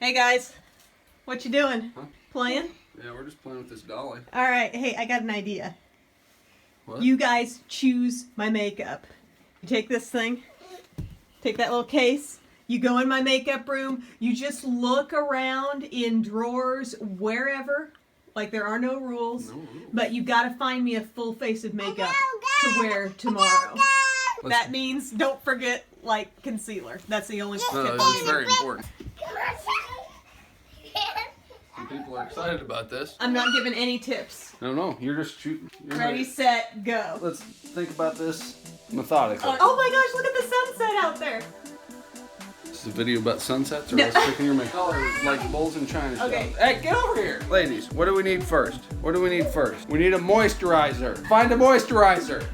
Hey guys, what you doing? Huh? Playing? Yeah, we're just playing with this dolly. All right, hey, I got an idea. What? You guys choose my makeup. You take this thing, take that little case, you go in my makeup room, you just look around in drawers, wherever, like there are no rules, but you gotta find me a full face of makeup to wear tomorrow. That means don't forget, like, concealer. That's the only tip. No, it's very important. Some people are excited about this. I'm not giving any tips. No, you're just shooting. Ready, set, go. Let's think about this methodically. Oh my gosh, look at the sunset out there. This is a video about sunsets or us picking your makeup? Colors like bowls in China shop. Okay. Hey, get over here. Ladies, what do we need first? What do we need first? We need a moisturizer. Find a moisturizer.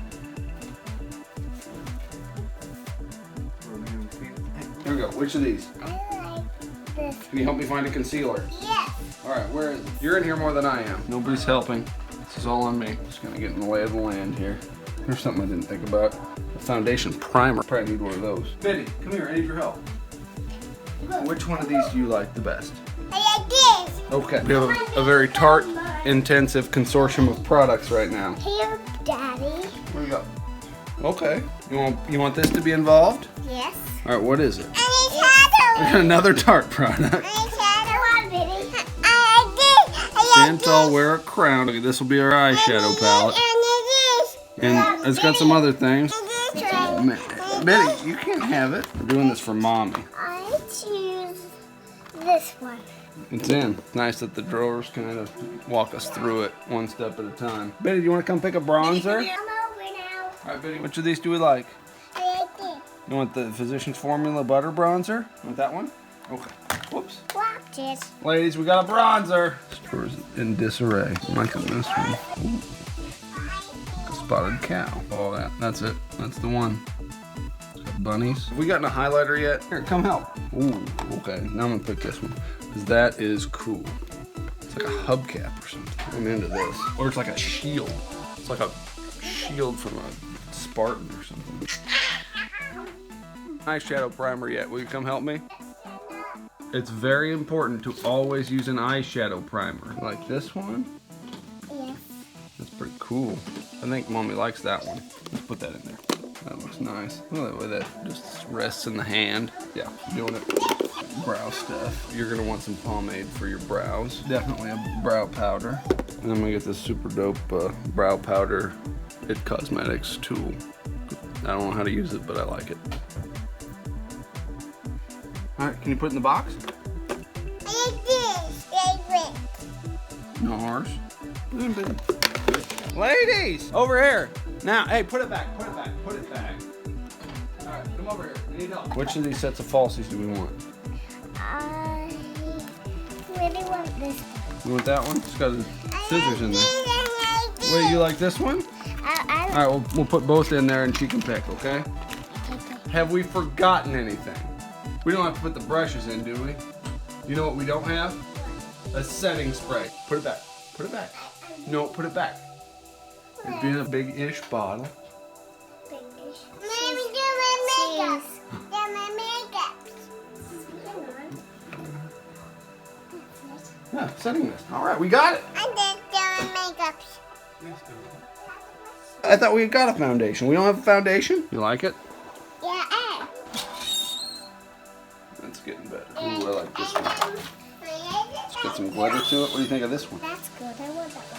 Here we go. Which of these? I like this. Can you help me find a concealer? Yes. All right, where is it? You're in here more than I am. Nobody's helping. This is all on me. Just gonna get in the lay of the land here. Here's something I didn't think about. A foundation primer. Probably need one of those. Betty, come here. I need your help. Which one of these do you like the best? I like this. Okay. We have a very tart, intensive consortium of products right now. Here, Daddy. Where you go? Okay. You want this to be involved? Yes. All right. What is it? I need shadow. Another tart product. I need shadow. I like this. I like Can't all wear a crown. Look, this will be our eyeshadow palette. And it's got some other things. Betty, you can't have it. We're doing this for mommy. I choose this one. It's in. It's nice that the drawers kind of walk us through it one step at a time. Betty, do you want to come pick a bronzer? I'm over now. All right, Betty, which of these do we like? I like this. You want the Physicians Formula Butter Bronzer? Want that one? Okay. Whoops. Watch it. Ladies, we got a bronzer. This drawer's in disarray. I'm liking this one. Ooh. Like a spotted cow. Oh, that's it. That's the one. It's got bunnies. Have we gotten a highlighter yet? Here, come help. Ooh, okay. Now I'm gonna pick this one. Because that is cool. It's like a hubcap or something. I'm into this. Or it's like a shield. It's like a shield from a Spartan or something. Eyeshadow primer yet. Will you come help me? It's very important to always use an eyeshadow primer. Like this one? Yes. That's pretty cool. I think mommy likes that one. Let's put that in there. That looks nice. Look at the way that just rests in the hand. Yeah, doing it. Brow stuff. You're gonna want some pomade for your brows. Definitely a brow powder. And I'm gonna get this super dope brow powder It Cosmetics tool. I don't know how to use it, but I like it. All right, can you put it in the box? I like this. Favorite. NARS. Ladies, over here. Now, hey, put it back, put it back, put it back. All right, come over here. I need help. Which of these sets of falsies do we want? I really want this one. You want that one? It's got the scissors in there. I like this. Wait, you like this one? I All right, we'll put both in there and she can pick, okay? Have we forgotten anything? We don't have to put the brushes in, do we? You know what we don't have? A setting spray. Put it back. Put it back. No, put it back. It'd be in a big-ish bottle. Mommy, do my makeup. Do my makeup. Yeah, setting mist. All right, we got it. I did do my makeup. I thought we got a foundation. We don't have a foundation? You like it? Yeah. That's getting better. Ooh, I like this one. Let's get some glitter to it. What do you think of this one? That's good. I want that one.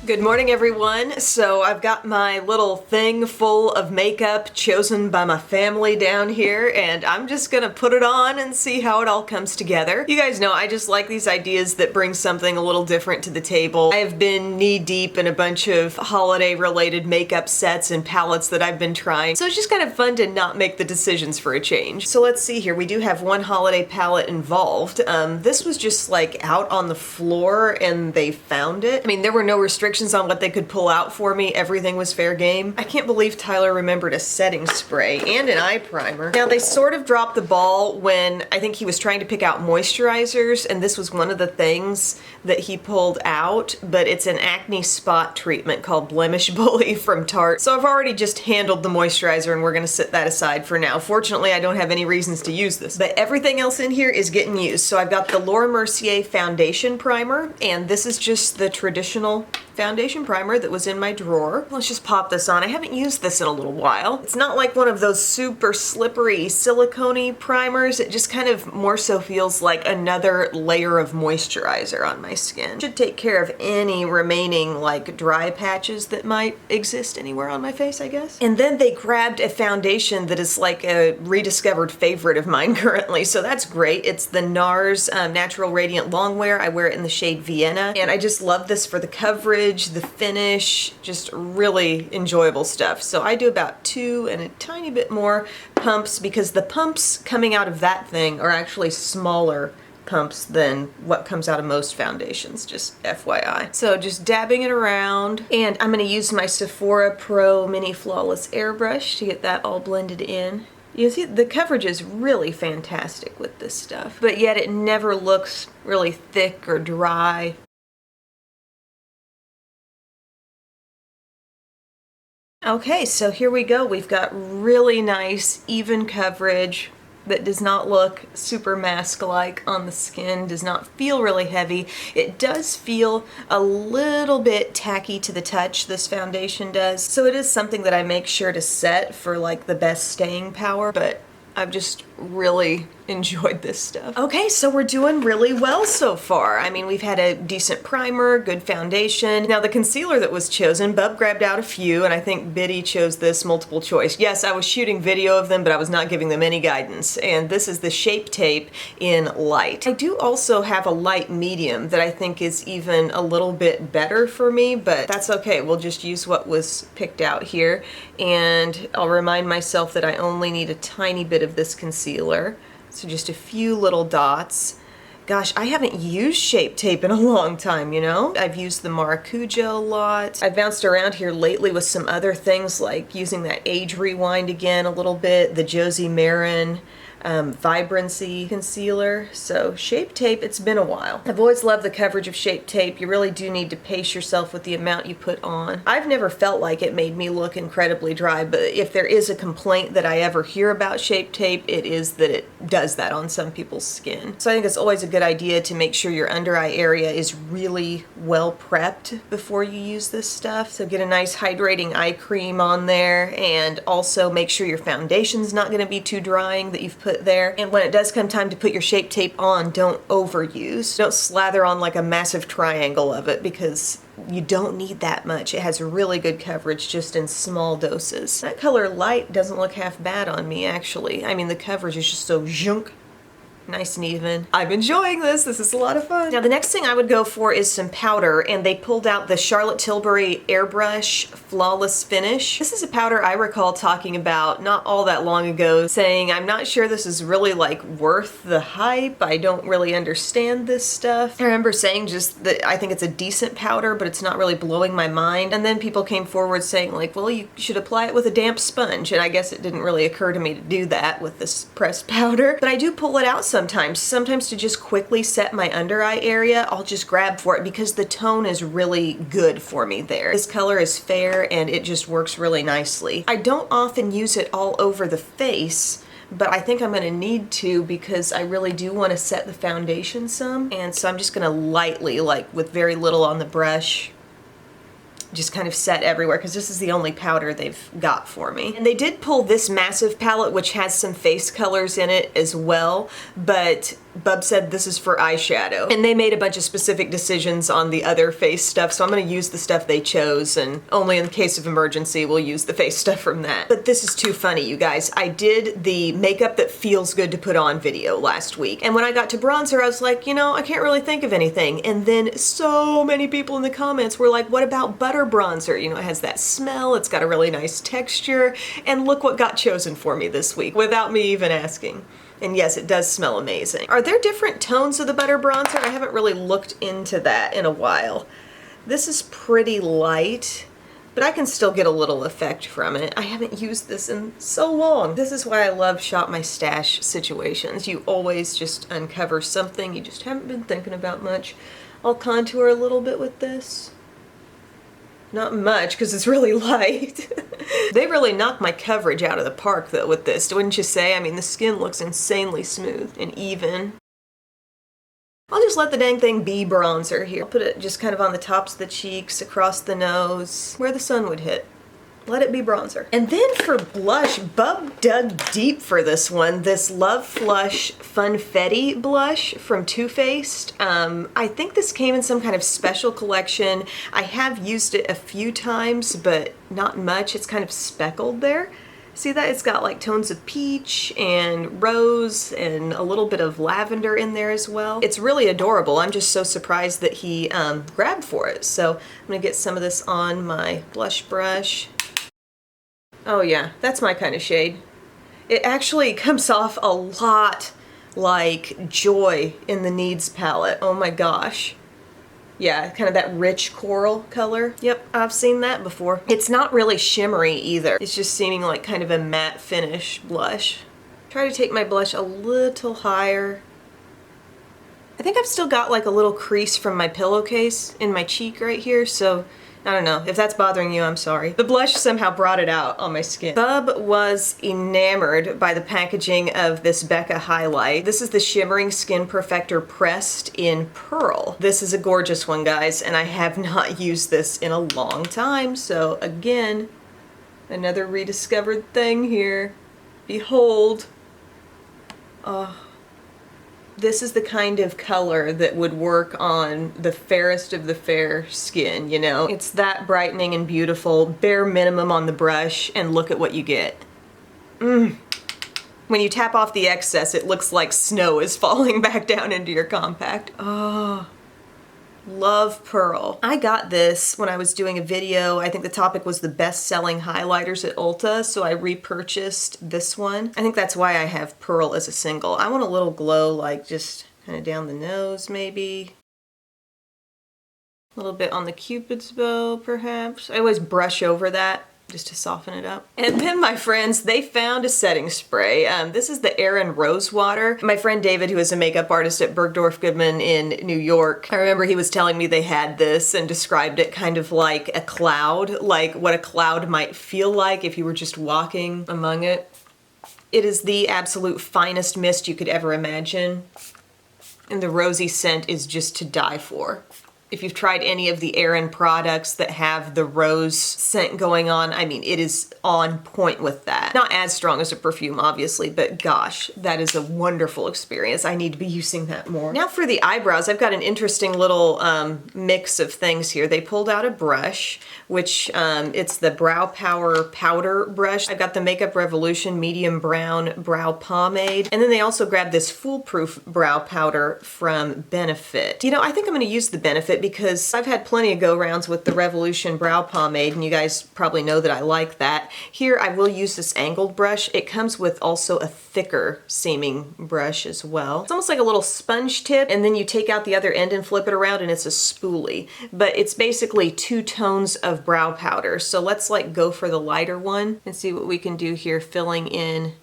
Good morning, everyone. So I've got my little thing full of makeup chosen by my family down here, and I'm just gonna put it on and see how it all comes together. You guys know I just like these ideas that bring something a little different to the table. I have been knee-deep in a bunch of holiday-related makeup sets and palettes that I've been trying, so it's just kind of fun to not make the decisions for a change. So let's see here. We do have one holiday palette involved. This was just like out on the floor and they found it. I mean, there were no restrictions restrictions on what they could pull out for me, everything was fair game. I can't believe Tyler remembered a setting spray and an eye primer. Now they sort of dropped the ball when I think he was trying to pick out moisturizers, and this was one of the things that he pulled out, but it's an acne spot treatment called Blemish Bully from Tarte. So I've already just handled the moisturizer and we're gonna set that aside for now. Fortunately, I don't have any reasons to use this, but everything else in here is getting used. So I've got the Laura Mercier foundation primer, and this is just the traditional foundation primer that was in my drawer. Let's just pop this on. I haven't used this in a little while. It's not like one of those super slippery silicone-y primers. It just kind of more so feels like another layer of moisturizer on my skin. Should take care of any remaining like dry patches that might exist anywhere on my face, I guess. And then they grabbed a foundation that is like a rediscovered favorite of mine currently, so that's great. It's the NARS Natural Radiant Longwear. I wear it in the shade Vienna, and I just love this for the coverage, the finish, just really enjoyable stuff. So I do about 2 and a tiny bit more pumps, because the pumps coming out of that thing are actually smaller pumps than what comes out of most foundations, just FYI. So just dabbing it around, and I'm going to use my Sephora Pro Mini Flawless Airbrush to get that all blended in. You see, the coverage is really fantastic with this stuff, but yet it never looks really thick or dry. Okay, so here we go. We've got really nice, even coverage that does not look super mask-like on the skin, does not feel really heavy. It does feel a little bit tacky to the touch, this foundation does. So it is something that I make sure to set for like the best staying power, but I've just really enjoyed this stuff. Okay, so we're doing really well so far. I mean, we've had a decent primer, good foundation. Now the concealer that was chosen, Bub grabbed out a few, and I think Biddy chose this multiple choice. Yes, I was shooting video of them, but I was not giving them any guidance. And this is the Shape Tape in light. I do also have a light medium that I think is even a little bit better for me, but that's okay. We'll just use what was picked out here. And I'll remind myself that I only need a tiny bit of this concealer. So just a few little dots. Gosh, I haven't used Shape Tape in a long time, you know? I've used the Maracuja a lot. I've bounced around here lately with some other things, like using that Age Rewind again a little bit, the Josie Marin Vibrancy concealer. So Shape Tape, it's been a while. I've always loved the coverage of Shape Tape. You really do need to pace yourself with the amount you put on. I've never felt like it made me look incredibly dry, but if there is a complaint that I ever hear about Shape Tape, it is that it does that on some people's skin. So I think it's always a good idea to make sure your under eye area is really well prepped before you use this stuff. So get a nice hydrating eye cream on there, and also make sure your foundation's not going to be too drying that you've put there. And when it does come time to put your Shape Tape on, don't overuse. Don't slather on like a massive triangle of it, because you don't need that much. It has really good coverage just in small doses. That color light doesn't look half bad on me, actually. I mean, the coverage is just so zhunk. Nice and even. I'm enjoying this. This is a lot of fun. Now the next thing I would go for is some powder, and they pulled out the Charlotte Tilbury Airbrush Flawless Finish. This is a powder I recall talking about not all that long ago, saying I'm not sure this is really like worth the hype. I don't really understand this stuff. I remember saying just that I think it's a decent powder, but it's not really blowing my mind. And then people came forward saying like, well, you should apply it with a damp sponge. And I guess it didn't really occur to me to do that with this pressed powder. But I do pull it out sometimes to just quickly set my under eye area. I'll just grab for it because the tone is really good for me there. This color is fair and it just works really nicely. I don't often use it all over the face, but I think I'm going to need to because I really do want to set the foundation some. And so I'm just going to lightly, like with very little on the brush, just kind of set everywhere, because this is the only powder they've got for me. And they did pull this massive palette, which has some face colors in it as well, but Bub said this is for eyeshadow. And they made a bunch of specific decisions on the other face stuff, so I'm going to use the stuff they chose, and only in case of emergency we'll use the face stuff from that. But this is too funny, you guys. I did the makeup that feels good to put on video last week, and when I got to bronzer I was like, you know, I can't really think of anything. And then so many people in the comments were like, what about butter bronzer? You know, it has that smell, it's got a really nice texture, and look what got chosen for me this week without me even asking. And yes, it does smell amazing. Are there different tones of the butter bronzer? I haven't really looked into that in a while. This is pretty light, but I can still get a little effect from it. I haven't used this in so long. This is why I love Shop My Stash situations. You always just uncover something you just haven't been thinking about much. I'll contour a little bit with this. Not much, because it's really light. They really knocked my coverage out of the park, though, with this, wouldn't you say? I mean, the skin looks insanely smooth and even. I'll just let the dang thing be bronzer here. I'll put it just kind of on the tops of the cheeks, across the nose, where the sun would hit. Let it be bronzer. And then for blush, Bub dug deep for this one. This Love Flush Funfetti blush from Too Faced. I think this came in some kind of special collection. I have used it a few times, but not much. It's kind of speckled there. See that? It's got like tones of peach and rose and a little bit of lavender in there as well. It's really adorable. I'm just so surprised that he grabbed for it. So I'm gonna get some of this on my blush brush. Oh yeah, that's my kind of shade. It actually comes off a lot like Joy in the Needs palette. Oh my gosh. Yeah, kind of that rich coral color. Yep, I've seen that before. It's not really shimmery either. It's just seeming like kind of a matte finish blush. Try to take my blush a little higher. I think I've still got like a little crease from my pillowcase in my cheek right here, so I don't know. If that's bothering you, I'm sorry. The blush somehow brought it out on my skin. Bub was enamored by the packaging of this Becca highlight. This is the Shimmering Skin Perfector Pressed in Pearl. This is a gorgeous one, guys, and I have not used this in a long time. So again, another rediscovered thing here. Behold. This is the kind of color that would work on the fairest of the fair skin, you know? It's that brightening and beautiful, bare minimum on the brush, and look at what you get. When you tap off the excess, it looks like snow is falling back down into your compact. Oh, love Pearl. I got this when I was doing a video. I think the topic was the best-selling highlighters at Ulta, so I repurchased this one. I think that's why I have Pearl as a single. I want a little glow, like just kind of down the nose, maybe. A little bit on the Cupid's bow, perhaps. I always brush over that just to soften it up. And then my friends, they found a setting spray. This is the Aerin Rose Water. My friend David, who is a makeup artist at Bergdorf Goodman in New York, I remember he was telling me they had this and described it kind of like a cloud, like what a cloud might feel like if you were just walking among it. It is the absolute finest mist you could ever imagine. And the rosy scent is just to die for. If you've tried any of the Aerin products that have the rose scent going on, I mean, it is on point with that. Not as strong as a perfume, obviously, but gosh, that is a wonderful experience. I need to be using that more. Now for the eyebrows, I've got an interesting little mix of things here. They pulled out a brush, which it's the Brow Power Powder brush. I've got the Makeup Revolution Medium Brown Brow Pomade, and then they also grabbed this Foolproof Brow Powder from Benefit. You know, I think I'm gonna use the Benefit because I've had plenty of go-rounds with the Revolution Brow Pomade, and you guys probably know that I like that. Here, I will use this angled brush. It comes with also a thicker seeming brush as well. It's almost like a little sponge tip, and then you take out the other end and flip it around, and it's a spoolie. But it's basically 2 tones of brow powder. So let's like go for the lighter one and see what we can do here, filling in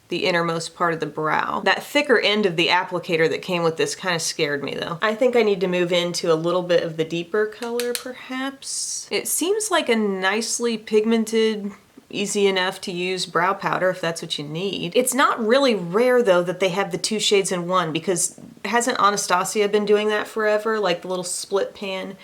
the innermost part of the brow. That thicker end of the applicator that came with this kind of scared me though. I think I need to move into a little bit of the deeper color perhaps. It seems like a nicely pigmented, easy enough to use brow powder if that's what you need. It's not really rare though that they have the 2 shades in one, because hasn't Anastasia been doing that forever? Like the little split pan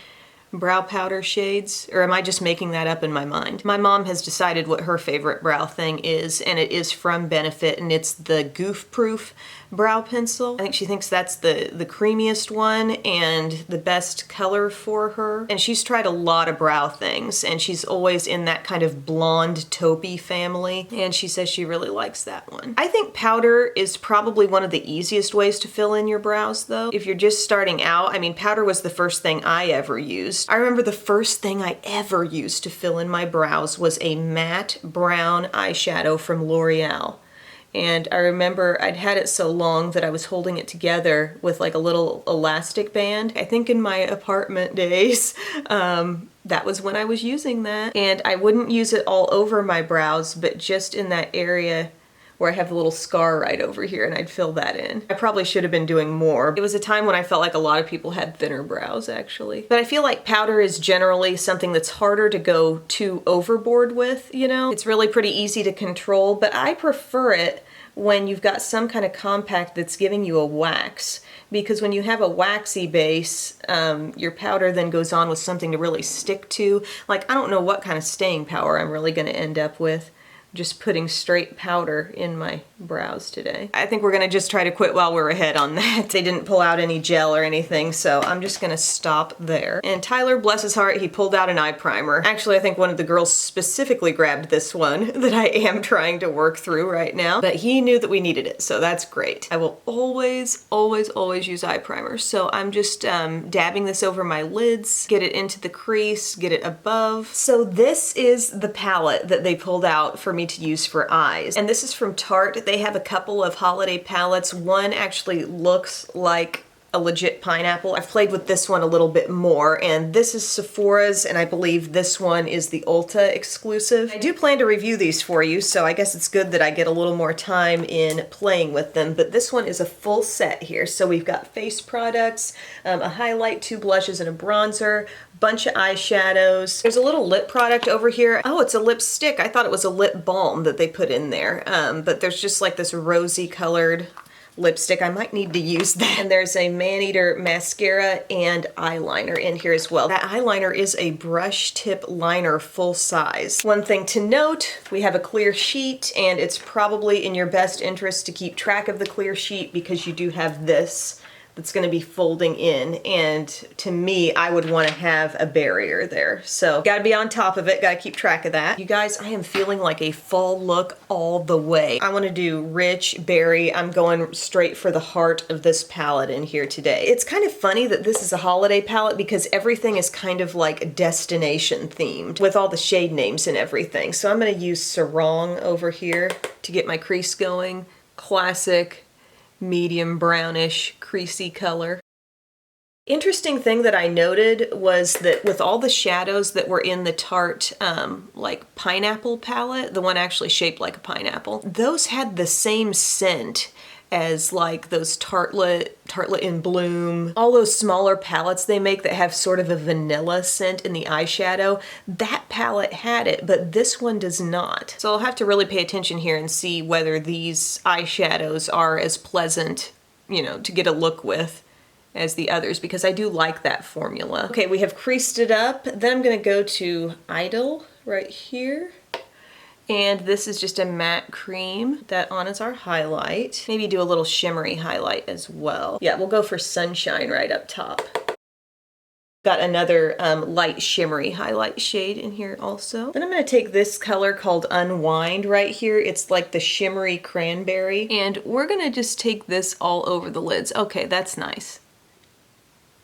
brow powder shades? Or am I just making that up in my mind? My mom has decided what her favorite brow thing is, and it is from Benefit, and it's the Goof Proof brow pencil. I think she thinks that's the creamiest one and the best color for her. And she's tried a lot of brow things, and she's always in that kind of blonde taupey family, and she says she really likes that one. I think powder is probably one of the easiest ways to fill in your brows though. If you're just starting out, I mean, powder was the first thing I ever used. I remember the first thing I ever used to fill in my brows was a matte brown eyeshadow from L'Oreal. And I remember I'd had it so long that I was holding it together with like a little elastic band. I think in my apartment days, that was when I was using that. And I wouldn't use it all over my brows, but just in that area where I have the little scar right over here, and I'd fill that in. I probably should have been doing more. It was a time when I felt like a lot of people had thinner brows, actually. But I feel like powder is generally something that's harder to go too overboard with, you know? It's really pretty easy to control, but I prefer it when you've got some kind of compact that's giving you a wax. Because when you have a waxy base, your powder then goes on with something to really stick to. Like, I don't know what kind of staying power I'm really gonna end up with just putting straight powder in my brows today. I think we're gonna just try to quit while we're ahead on that. They didn't pull out any gel or anything, so I'm just gonna stop there. And Tyler, bless his heart, he pulled out an eye primer. Actually, I think one of the girls specifically grabbed this one that I am trying to work through right now, but he knew that we needed it, so that's great. I will always, always, always use eye primer, so I'm just dabbing this over my lids, get it into the crease, get it above. So this is the palette that they pulled out for me to use for eyes. And this is from Tarte. They have a couple of holiday palettes. One actually looks like a legit pineapple. I've played with this one a little bit more, and this is Sephora's, and I believe this one is the Ulta exclusive. I do plan to review these for you, so I guess it's good that I get a little more time in playing with them, but this one is a full set here. So we've got face products, a highlight, 2 blushes, and a bronzer, bunch of eyeshadows. There's a little lip product over here. Oh, it's a lipstick. I thought it was a lip balm that they put in there, but there's just like this rosy colored lipstick. I might need to use that. And there's a Maneater mascara and eyeliner in here as well. That eyeliner is a brush tip liner full size. One thing to note, we have a clear sheet, and it's probably in your best interest to keep track of the clear sheet because you do have this that's going to be folding in, and to me, I would want to have a barrier there. So gotta be on top of it, gotta keep track of that. You guys, I am feeling like a fall look all the way. I want to do rich berry. I'm going straight for the heart of this palette in here today. It's kind of funny that this is a holiday palette because everything is kind of like destination themed with all the shade names and everything. So I'm going to use Sarong over here to get my crease going. Classic medium brownish creasy color. Interesting thing that I noted was that with all the shadows that were in the Tarte like pineapple palette, the one actually shaped like a pineapple, those had the same scent as like those Tartelette in Bloom, all those smaller palettes they make that have sort of a vanilla scent in the eyeshadow. That palette had it, but this one does not. So I'll have to really pay attention here and see whether these eyeshadows are as pleasant, you know, to get a look with as the others, because I do like that formula. Okay, we have creased it up. Then I'm gonna go to Idol right here. And this is just a matte cream. That on as our highlight. Maybe do a little shimmery highlight as well. Yeah, we'll go for Sunshine right up top. Got another light shimmery highlight shade in here also. Then I'm gonna take this color called Unwind right here. It's like the shimmery cranberry. And we're gonna just take this all over the lids. Okay, that's nice.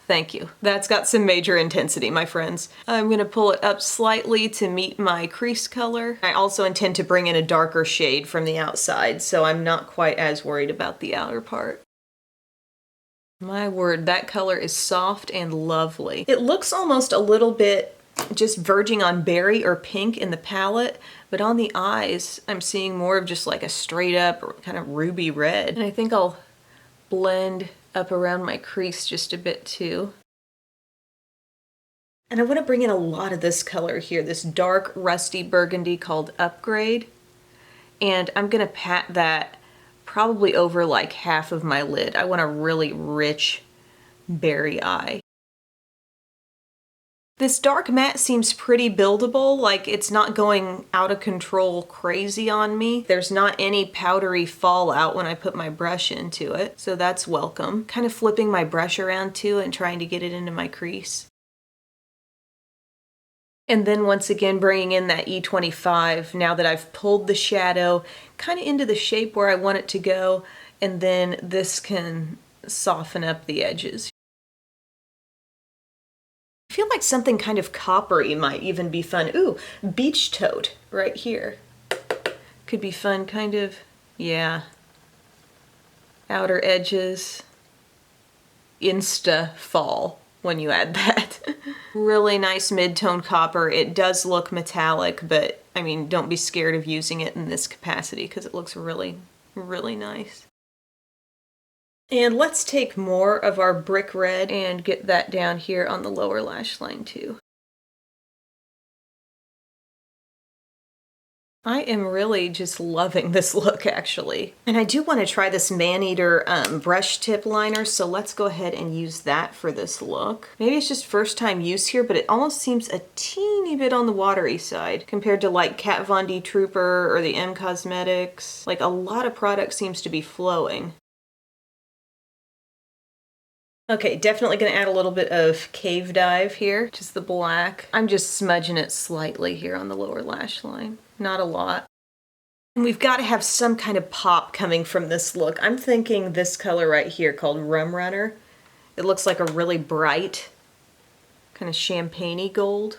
Thank you. That's got some major intensity, my friends. I'm gonna pull it up slightly to meet my crease color. I also intend to bring in a darker shade from the outside, so I'm not quite as worried about the outer part. My word, that color is soft and lovely. It looks almost a little bit just verging on berry or pink in the palette, but on the eyes, I'm seeing more of just like a straight up kind of ruby red. And I think I'll blend up around my crease just a bit too. And I want to bring in a lot of this color here, this dark rusty burgundy called Upgrade. And I'm going to pat that probably over like half of my lid. I want a really rich berry eye. This dark matte seems pretty buildable, like it's not going out of control crazy on me. There's not any powdery fallout when I put my brush into it, so that's welcome. Kind of flipping my brush around too and trying to get it into my crease. And then once again bringing in that E25 now that I've pulled the shadow kind of into the shape where I want it to go, and then this can soften up the edges. I feel like something kind of coppery might even be fun. Ooh, beach toad right here. Could be fun kind of Yeah. Outer edges. Insta fall when you add that. Really nice mid-tone copper. It does look metallic, but I mean, don't be scared of using it in this capacity because it looks really, really nice. And let's take more of our brick red and get that down here on the lower lash line too. I am really just loving this look, actually. And I do want to try this Maneater brush tip liner, so let's go ahead and use that for this look. Maybe it's just first time use here, but it almost seems a teeny bit on the watery side compared to like Kat Von D Trooper or the M Cosmetics. Like a lot of product seems to be flowing. Okay, definitely gonna add a little bit of Cave Dive here, just the black. I'm just smudging it slightly here on the lower lash line. Not a lot. And we've got to have some kind of pop coming from this look. I'm thinking this color right here called Rum Runner. It looks like a really bright, kind of champagne-y gold.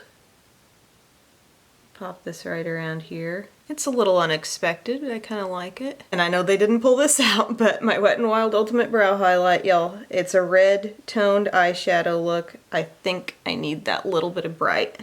Pop this right around here. It's a little unexpected, but I kind of like it. And I know they didn't pull this out, but my Wet n Wild Ultimate Brow Highlight, y'all. It's a red toned eyeshadow look. I think I need that little bit of bright.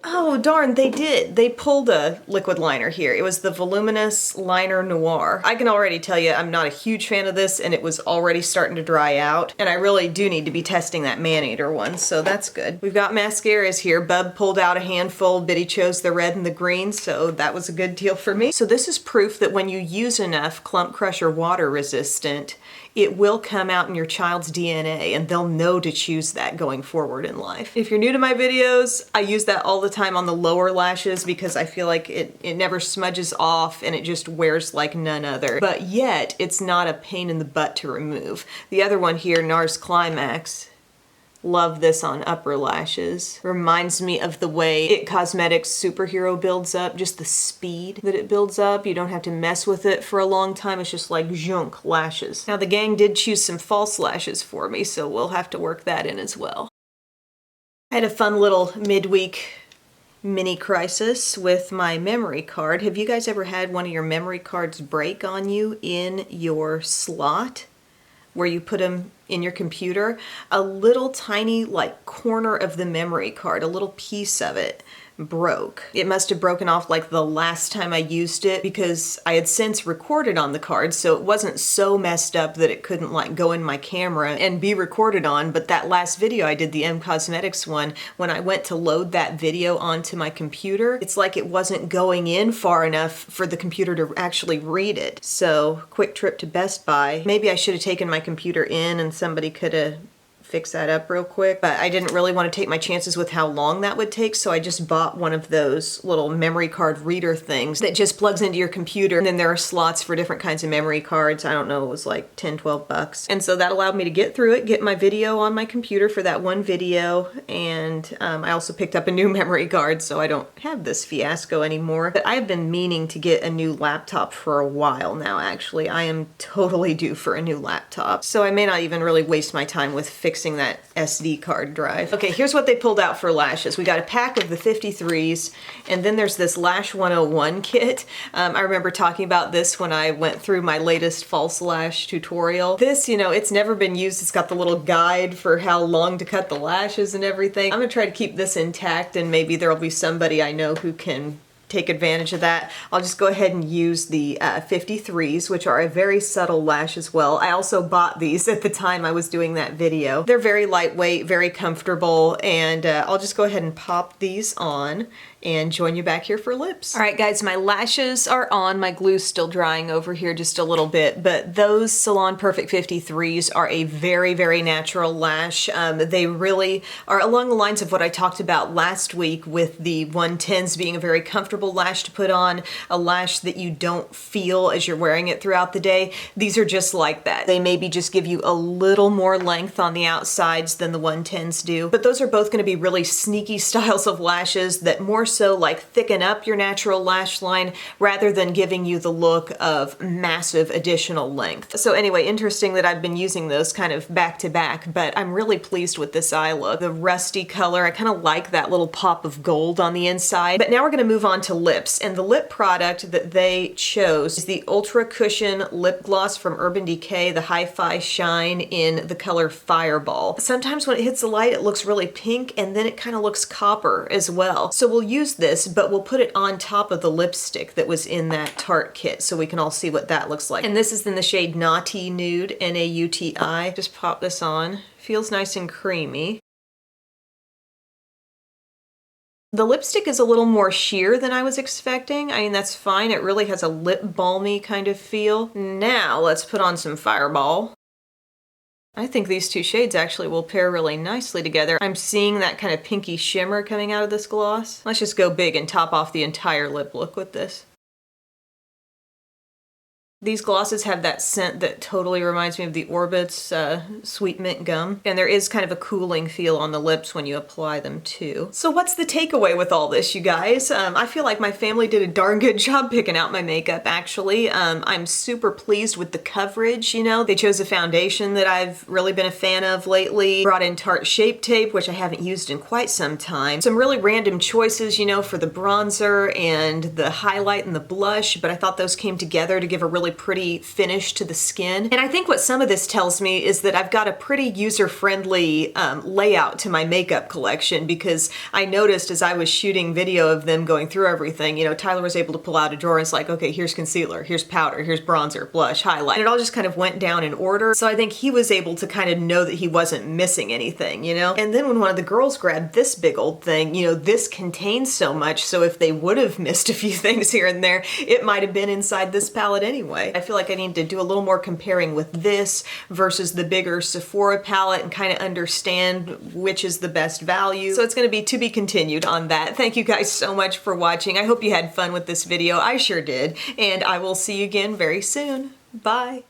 Oh, darn, they did. They pulled a liquid liner here. It was the Voluminous Liner Noir. I can already tell you I'm not a huge fan of this, and it was already starting to dry out. And I really do need to be testing that Maneater one, so that's good. We've got mascaras here. Bub pulled out a handful. Biddy chose the red and the green, so that was a good deal for me. So this is proof that when you use enough Clump Crusher water resistant, it will come out in your child's DNA and they'll know to choose that going forward in life. If you're new to my videos, I use that all the time on the lower lashes because I feel like it never smudges off and it just wears like none other. But yet, it's not a pain in the butt to remove. The other one here, NARS Climax, love this on upper lashes. Reminds me of the way IT Cosmetics Superhero builds up, just the speed that it builds up. You don't have to mess with it for a long time. It's just like zhunk lashes. Now the gang did choose some false lashes for me, so we'll have to work that in as well. I had a fun little midweek mini crisis with my memory card. Have you guys ever had one of your memory cards break on you in your slot where you put them in your computer? A little tiny like corner of the memory card, a little piece of it broke. It must have broken off like the last time I used it because I had since recorded on the card, so it wasn't so messed up that it couldn't like go in my camera and be recorded on. But that last video I did, the M Cosmetics one, when I went to load that video onto my computer, it's like it wasn't going in far enough for the computer to actually read it. So quick trip to Best Buy. Maybe I should have taken my computer in and somebody could have fix that up real quick, but I didn't really want to take my chances with how long that would take, so I just bought one of those little memory card reader things that just plugs into your computer, and then there are slots for different kinds of memory cards. I don't know, it was like 10, 12 bucks. And so that allowed me to get through it, get my video on my computer for that one video, and I also picked up a new memory card, so I don't have this fiasco anymore. But I've been meaning to get a new laptop for a while now, actually. I am totally due for a new laptop, so I may not even really waste my time with fixing that SD card drive. Okay, here's what they pulled out for lashes. We got a pack of the 53s, and then there's this Lash 101 kit. I remember talking about this when I went through my latest false lash tutorial. This, you know, it's never been used. It's got the little guide for how long to cut the lashes and everything. I'm gonna try to keep this intact, and maybe there'll be somebody I know who can take advantage of that. I'll just go ahead and use the 53s, which are a very subtle lash as well. I also bought these at the time I was doing that video. They're very lightweight, very comfortable, and I'll just go ahead and pop these on and join you back here for lips. All right, guys, my lashes are on. My glue's still drying over here just a little bit, but those Salon Perfect 53s are a very, very natural lash. They really are along the lines of what I talked about last week with the 110s being a very comfortable lash to put on, a lash that you don't feel as you're wearing it throughout the day. These are just like that. They maybe just give you a little more length on the outsides than the 110s do, but those are both gonna be really sneaky styles of lashes that more so like thicken up your natural lash line rather than giving you the look of massive additional length. So anyway, interesting that I've been using those kind of back to back, but I'm really pleased with this eye look. The rusty color, I kind of like that little pop of gold on the inside. But now we're gonna move on to to lips, and the lip product that they chose is the Ultra Cushion Lip Gloss from Urban Decay, the Hi-Fi Shine in the color Fireball. Sometimes when it hits the light, it looks really pink, and then it kind of looks copper as well. So we'll use this, but we'll put it on top of the lipstick that was in that Tarte kit so we can all see what that looks like. And this is in the shade Naughty Nude, N-A-U-T-I. Just pop this on. Feels nice and creamy. The lipstick is a little more sheer than I was expecting. I mean, that's fine. It really has a lip balmy kind of feel. Now let's put on some Fireball. I think these two shades actually will pair really nicely together. I'm seeing that kind of pinky shimmer coming out of this gloss. Let's just go big and top off the entire lip look with this. These glosses have that scent that totally reminds me of the Orbit's Sweet Mint Gum. And there is kind of a cooling feel on the lips when you apply them too. So what's the takeaway with all this, you guys? I feel like my family did a darn good job picking out my makeup, actually. I'm super pleased with the coverage, you know. They chose a foundation that I've really been a fan of lately. Brought in Tarte Shape Tape, which I haven't used in quite some time. Some really random choices, you know, for the bronzer and the highlight and the blush, but I thought those came together to give a really pretty finish to the skin. And I think what some of this tells me is that I've got a pretty user-friendly layout to my makeup collection, because I noticed as I was shooting video of them going through everything, you know, Tyler was able to pull out a drawer and it's like, okay, here's concealer, here's powder, here's bronzer, blush, highlight. And it all just kind of went down in order. So I think he was able to kind of know that he wasn't missing anything, you know? And then when one of the girls grabbed this big old thing, you know, this contains so much, so if they would have missed a few things here and there, it might have been inside this palette anyway. I feel like I need to do a little more comparing with this versus the bigger Sephora palette and kind of understand which is the best value. So it's going to be to be continued on that. Thank you guys so much for watching. I hope you had fun with this video. I sure did. And I will see you again very soon. Bye.